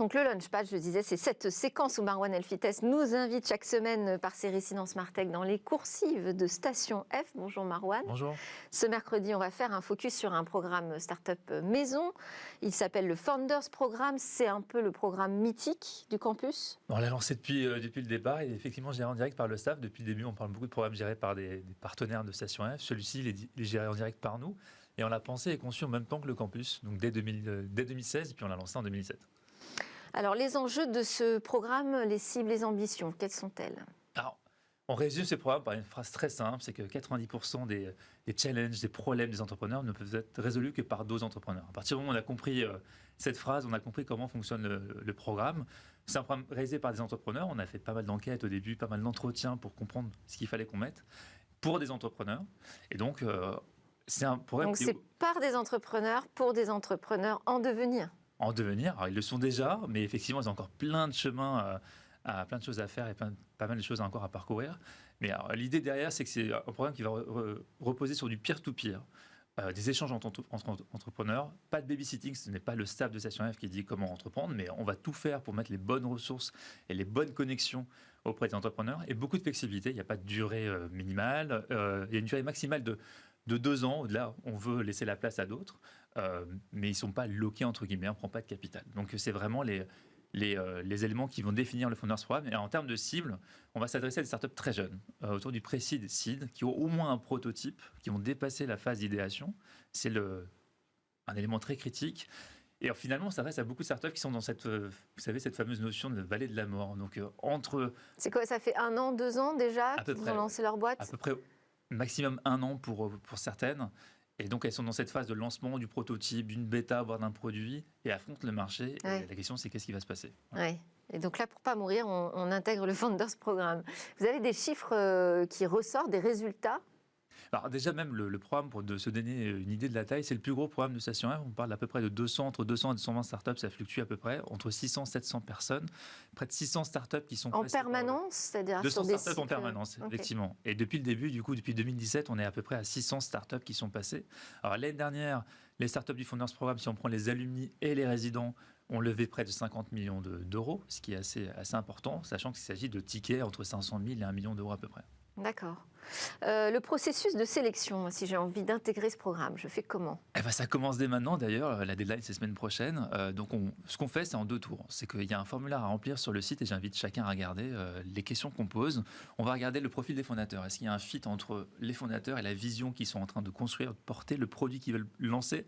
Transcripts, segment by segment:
Donc le Launchpad, je disais, c'est cette séquence où Marwan Elfites nous invite chaque semaine par ses résidences Smartech dans les coursives de Station F. Bonjour Marwan. Bonjour. Ce mercredi, on va faire un focus sur un programme Startup Maison. Il s'appelle le Founders Programme. C'est un peu le programme mythique du campus. On l'a lancé depuis le départ. Il est effectivement géré en direct par le staff. Depuis le début, on parle beaucoup de programmes gérés par des partenaires de Station F. Celui-ci, il est géré en direct par nous. Et on l'a pensé et conçu en même temps que le campus, donc dès 2016, et puis on l'a lancé en 2017. Alors, les enjeux de ce programme, les cibles, les ambitions, quelles sont-elles ? Alors, on résume ce programme par une phrase très simple, c'est que 90% des challenges, des problèmes des entrepreneurs ne peuvent être résolus que par d'autres entrepreneurs. À partir du moment où on a compris cette phrase, on a compris comment fonctionne le programme. C'est un programme réalisé par des entrepreneurs. On a fait pas mal d'enquêtes au début, pas mal d'entretiens pour comprendre ce qu'il fallait qu'on mette pour des entrepreneurs. Et donc, c'est un programme c'est par des entrepreneurs, pour des entrepreneurs en devenir. En devenir. Alors, ils le sont déjà, mais effectivement, ils ont encore plein de chemins, plein de choses à faire et pas mal de choses encore à parcourir. Mais l'idée derrière, c'est que c'est un programme qui va reposer sur du peer-to-peer, des échanges entre entrepreneurs, pas de babysitting, ce n'est pas le staff de Station F qui dit comment entreprendre, mais on va tout faire pour mettre les bonnes ressources et les bonnes connexions auprès des entrepreneurs, et beaucoup de flexibilité. Il n'y a pas de durée minimale, il y a une durée maximale de 2 ans. Au-delà, on veut laisser la place à d'autres, mais ils ne sont pas loqués, entre guillemets, on ne prend pas de capital. Donc c'est vraiment les éléments qui vont définir le Founders Programme. Et en termes de cible, on va s'adresser à des startups très jeunes, autour du pré-seed, seed, qui ont au moins un prototype, qui vont dépasser la phase d'idéation. C'est un élément très critique. Et finalement, on s'adresse à beaucoup de startups qui sont dans cette fameuse notion de vallée de la mort. Donc entre... C'est quoi, ça fait 1 an, 2 ans déjà qu'ils ont lancé leur boîte ? À peu près maximum 1 an pour certaines. Et donc, elles sont dans cette phase de lancement du prototype, d'une bêta, voire d'un produit, et affrontent le marché. Ouais. Et la question, c'est qu'est-ce qui va se passer ? Ouais. Et donc là, pour ne pas mourir, on intègre le Founders Programme. Vous avez des chiffres qui ressortent, des résultats ? Alors déjà, même le programme, pour se donner une idée de la taille, c'est le plus gros programme de Station F. On parle d'à peu près de entre 200 et 220 startups, ça fluctue à peu près, entre 600 et 700 personnes, près de 600 startups qui sont en permanence, c'est-à-dire 200 sur des startups en permanence, Okay. effectivement. Et depuis le début, du coup, depuis 2017, on est à peu près à 600 startups qui sont passées. Alors l'année dernière, les startups du Founders Programme, si on prend les alumni et les résidents, ont levé près de 50 millions d'euros, ce qui est assez important, sachant qu'il s'agit de tickets entre 500 000 et 1 million d'euros à peu près. D'accord. Le processus de sélection, si j'ai envie d'intégrer ce programme, je fais comment ? Ça commence dès maintenant d'ailleurs, la deadline c'est semaine prochaine. Donc ce qu'on fait, c'est en 2 tours. C'est qu'il y a un formulaire à remplir sur le site et j'invite chacun à regarder les questions qu'on pose. On va regarder le profil des fondateurs. Est-ce qu'il y a un fit entre les fondateurs et la vision qu'ils sont en train de construire, de porter, le produit qu'ils veulent lancer ?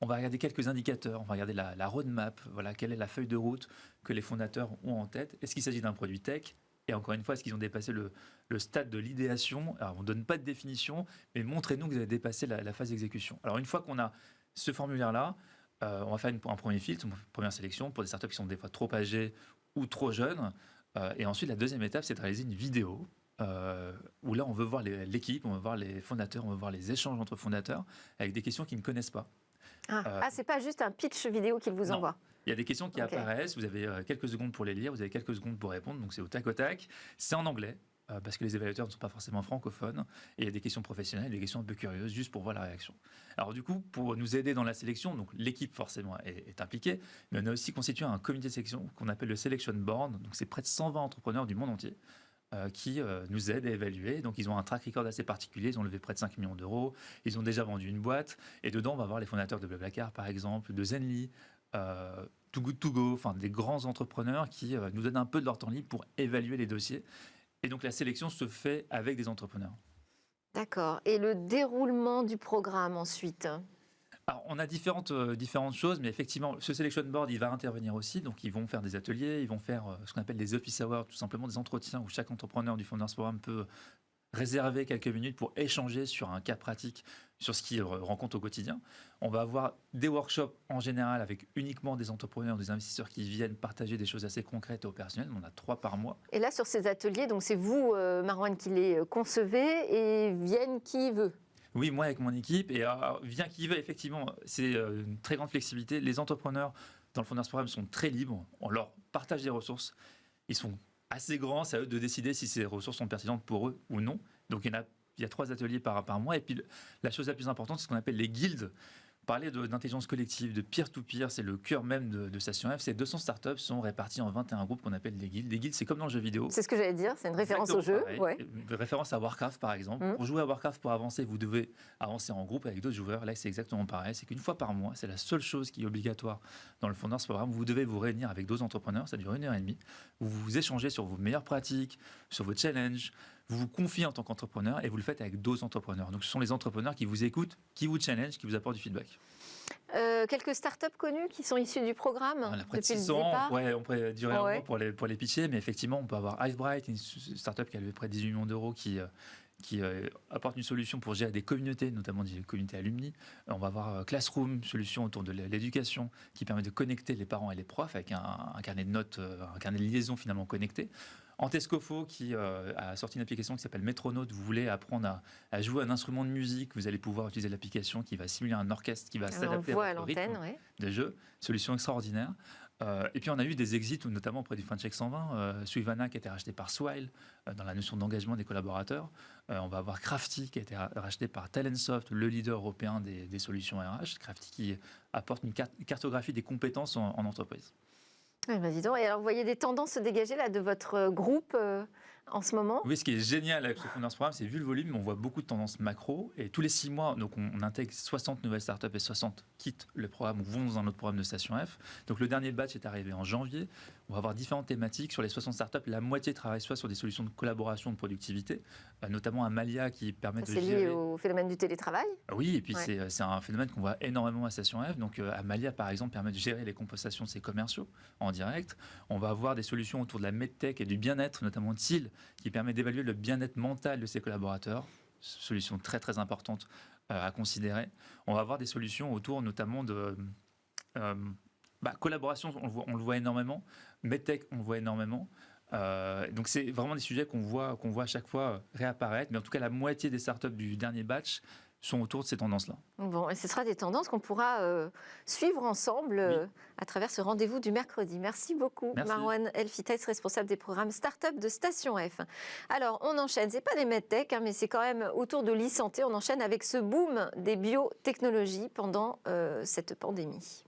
On va regarder quelques indicateurs, on va regarder la roadmap, voilà, quelle est la feuille de route que les fondateurs ont en tête. Est-ce qu'il s'agit d'un produit tech ? Et encore une fois, est-ce qu'ils ont dépassé le stade de l'idéation ? Alors, on ne donne pas de définition, mais montrez-nous que vous avez dépassé la phase d'exécution. Alors, une fois qu'on a ce formulaire-là, on va faire un premier filtre, une première sélection pour des startups qui sont des fois trop âgées ou trop jeunes. Et ensuite, la deuxième étape, c'est de réaliser une vidéo où là, on veut voir l'équipe, on veut voir les fondateurs, on veut voir les échanges entre fondateurs avec des questions qu'ils ne connaissent pas. C'est pas juste un pitch vidéo qu'ils vous envoient. Il y a des questions qui apparaissent, vous avez quelques secondes pour les lire, vous avez quelques secondes pour répondre, donc c'est au tac au tac. C'est en anglais, parce que les évaluateurs ne sont pas forcément francophones, et il y a des questions professionnelles, des questions un peu curieuses, juste pour voir la réaction. Alors du coup, pour nous aider dans la sélection, donc l'équipe forcément est impliquée, mais on a aussi constitué un comité de sélection qu'on appelle le Selection Board, donc c'est près de 120 entrepreneurs du monde entier, qui nous aident à évaluer. Donc ils ont un track record assez particulier, ils ont levé près de 5 millions d'euros, ils ont déjà vendu une boîte, et dedans on va voir les fondateurs de Blablacar par exemple, de Zenly, Too Good To Go, enfin des grands entrepreneurs qui nous donnent un peu de leur temps libre pour évaluer les dossiers. Et donc la sélection se fait avec des entrepreneurs. D'accord. Et le déroulement du programme ensuite ? Alors, on a différentes choses, mais effectivement, ce Selection Board, il va intervenir aussi. Donc, ils vont faire des ateliers, ils vont faire ce qu'on appelle des office hours, tout simplement des entretiens où chaque entrepreneur du Founders Programme peut réserver quelques minutes pour échanger sur un cas pratique, sur ce qu'il rencontre au quotidien. On va avoir des workshops en général avec uniquement des entrepreneurs, des investisseurs qui viennent partager des choses assez concrètes et opérationnelles. On a 3 par mois. Et là, sur ces ateliers, donc c'est vous, Marwan, qui les concevez et vienne qui veut ? Oui, moi avec mon équipe. Et vient qui veut, effectivement, c'est une très grande flexibilité. Les entrepreneurs dans le Founders Programme sont très libres. On leur partage des ressources. Ils sont assez grands, c'est à eux de décider si ces ressources sont pertinentes pour eux ou non. Donc il y a 3 ateliers par mois. Et puis la chose la plus importante, c'est ce qu'on appelle les guildes. Parler d'intelligence collective, de peer-to-peer, c'est le cœur même de Station F. Ces 200 startups sont réparties en 21 groupes qu'on appelle des guildes. Des guildes, c'est comme dans le jeu vidéo. C'est ce que j'allais dire, c'est une référence au jeu. Ouais. Une référence à Warcraft, par exemple. Pour jouer à Warcraft, pour avancer, vous devez avancer en groupe avec d'autres joueurs. Là, c'est exactement pareil. C'est qu'une fois par mois, c'est la seule chose qui est obligatoire dans le Founders Programme. Vous devez vous réunir avec d'autres entrepreneurs. Ça dure 1h30. Vous vous échangez sur vos meilleures pratiques, sur vos challenges. Vous vous confiez en tant qu'entrepreneur et vous le faites avec d'autres entrepreneurs. Donc, ce sont les entrepreneurs qui vous écoutent, qui vous challenge, qui vous apportent du feedback. Quelques startups connues qui sont issues du programme On a près de depuis 600, le départ. on pourrait durer un mois pour les pitcher, mais effectivement, on peut avoir Hivebright, une startup qui a levé près de 18 millions d'euros qui apporte une solution pour gérer des communautés, notamment des communautés alumni. On va avoir Classroom, solution autour de l'éducation qui permet de connecter les parents et les profs avec un carnet de notes, un carnet de liaison finalement connecté. Antescofo qui a sorti une application qui s'appelle Metronote. Vous voulez apprendre à jouer un instrument de musique, vous allez pouvoir utiliser l'application qui va simuler un orchestre, qui va s'adapter à votre rythme de jeu. Solution extraordinaire. Et puis on a eu des exits, notamment auprès du French 120, Suivana qui a été racheté par Swile dans la notion d'engagement des collaborateurs. On va avoir Crafty qui a été racheté par Talentsoft, le leader européen des solutions RH. Crafty qui apporte une cartographie des compétences en entreprise. Oui, bah dis donc. Et alors, vous voyez des tendances se dégager là, de votre groupe en ce moment? Oui, ce qui est génial avec ce Founders Programme, c'est vu le volume, on voit beaucoup de tendances macro. Et tous les 6 mois, donc on intègre 60 nouvelles startups et 60 quittent le programme ou vont dans un autre programme de Station F. Donc le dernier batch est arrivé en janvier. On va avoir différentes thématiques. Sur les 60 startups, la moitié travaille soit sur des solutions de collaboration, de productivité, notamment Amalia qui permet de gérer... C'est lié au phénomène du télétravail? Oui, et puis c'est un phénomène qu'on voit énormément à Station F. Donc Amalia, par exemple, permet de gérer les compensations de ses commerciaux en direct. On va avoir des solutions autour de la medtech et du bien-être, notamment TIL, qui permet d'évaluer le bien-être mental de ses collaborateurs. Solution très très importante à considérer. On va avoir des solutions autour notamment de... collaboration, on le voit énormément. Medtech, on le voit énormément. Donc c'est vraiment des sujets qu'on voit à chaque fois réapparaître. Mais en tout cas, la moitié des startups du dernier batch sont autour de ces tendances-là. Bon, et ce sera des tendances qu'on pourra suivre ensemble à travers ce rendez-vous du mercredi. Merci beaucoup, Marwan Elfitaïs, responsable des programmes Start-up de Station F. Alors, on enchaîne, c'est pas des medtech, mais c'est quand même autour de l'e-santé. On enchaîne avec ce boom des biotechnologies pendant cette pandémie.